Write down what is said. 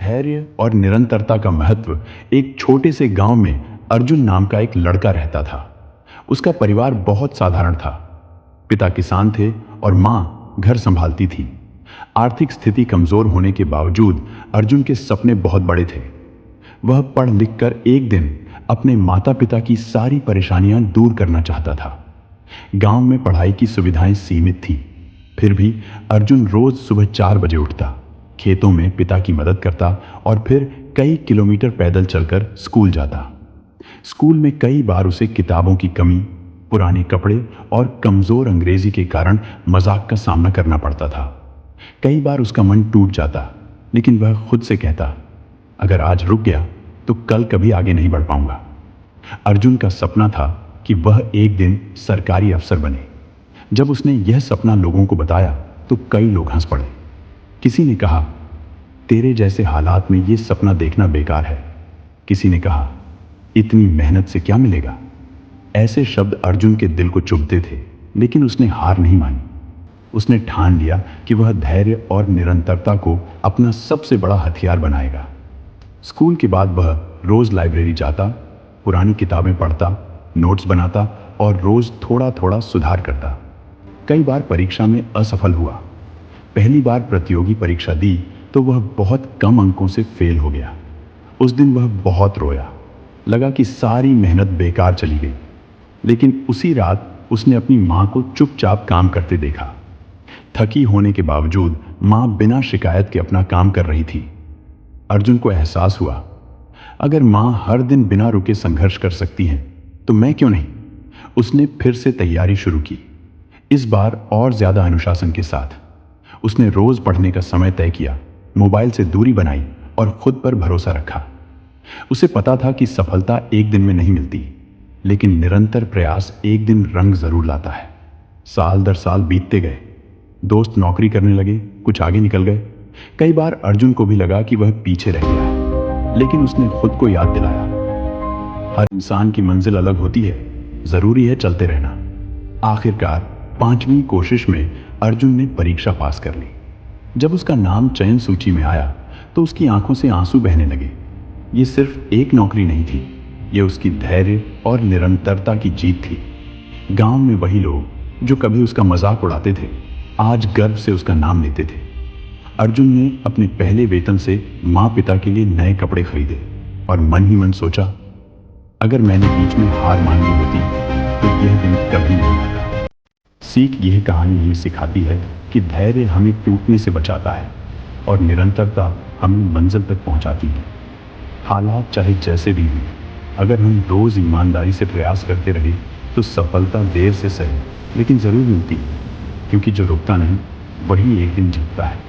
धैर्य और निरंतरता का महत्व। एक छोटे से गांव में अर्जुन नाम का एक लड़का रहता था। उसका परिवार बहुत साधारण था। पिता किसान थे और माँ घर संभालती थी। आर्थिक स्थिति कमजोर होने के बावजूद अर्जुन के सपने बहुत बड़े थे। वह पढ़ लिख कर एक दिन अपने माता पिता की सारी परेशानियां दूर करना चाहता था। गांव में पढ़ाई की सुविधाएं सीमित थीं। फिर भी अर्जुन रोज सुबह 4 बजे उठता, खेतों में पिता की मदद करता और फिर कई किलोमीटर पैदल चलकर स्कूल जाता। स्कूल में कई बार उसे किताबों की कमी, पुराने कपड़े और कमजोर अंग्रेजी के कारण मजाक का सामना करना पड़ता था। कई बार उसका मन टूट जाता, लेकिन वह खुद से कहता, अगर आज रुक गया तो कल कभी आगे नहीं बढ़ पाऊंगा। अर्जुन का सपना था कि वह एक दिन सरकारी अफसर बने। जब उसने यह सपना लोगों को बताया तो कई लोग हंस पड़े। किसी ने कहा, तेरे जैसे हालात में यह सपना देखना बेकार है। किसी ने कहा, इतनी मेहनत से क्या मिलेगा। ऐसे शब्द अर्जुन के दिल को चुभते थे, लेकिन उसने हार नहीं मानी। उसने ठान लिया कि वह धैर्य और निरंतरता को अपना सबसे बड़ा हथियार बनाएगा। स्कूल के बाद वह रोज लाइब्रेरी जाता, पुरानी किताबें पढ़ता, नोट्स बनाता और रोज थोड़ा थोड़ा सुधार करता। कई बार परीक्षा में असफल हुआ। पहली बार प्रतियोगी परीक्षा दी तो वह बहुत कम अंकों से फेल हो गया। उस दिन वह बहुत रोया। लगा कि सारी मेहनत बेकार चली गई। लेकिन उसी रात उसने अपनी माँ को चुपचाप काम करते देखा। थकी होने के बावजूद माँ बिना शिकायत के अपना काम कर रही थी। अर्जुन को एहसास हुआ, अगर माँ हर दिन बिना रुके संघर्ष कर सकती हैं तो मैं क्यों नहीं। उसने फिर से तैयारी शुरू की, इस बार और ज्यादा अनुशासन के साथ। उसने रोज पढ़ने का समय तय किया, मोबाइल से दूरी बनाई और खुद पर भरोसा रखा। उसे पता था कि सफलता एक दिन में नहीं मिलती, लेकिन निरंतर प्रयास एक दिन रंग जरूर लाता है। साल दर साल बीतते गए। दोस्त नौकरी करने लगे, कुछ आगे निकल गए। कई बार अर्जुन को भी लगा कि वह पीछे रह गया है, लेकिन उसने खुद को याद दिलाया, हर इंसान की मंजिल अलग होती है, जरूरी है चलते रहना। आखिरकार 5वीं कोशिश में अर्जुन ने परीक्षा पास कर ली। जब उसका नाम चयन सूची में आया तो उसकी आंखों से आंसू बहने लगे। ये सिर्फ एक नौकरी नहीं थी, ये उसकी धैर्य और निरंतरता की जीत थी। गांव में वही लोग जो कभी उसका मजाक उड़ाते थे, आज गर्व से उसका नाम लेते थे। अर्जुन ने अपने पहले वेतन से माँ पिता के लिए नए कपड़े खरीदे और मन ही मन सोचा, अगर मैंने बीच में हार मान ली होती तो यह दिन कभी नहीं आता। सीख यह कहानी ये सिखाती है कि धैर्य हमें टूटने से बचाता है और निरंतरता हमें मंजिल तक पहुंचाती है। हालात चाहे जैसे भी हों, अगर हम रोज ईमानदारी से प्रयास करते रहे तो सफलता देर से सही लेकिन जरूर मिलती है, क्योंकि जो रुकता नहीं वही एक दिन जीतता है।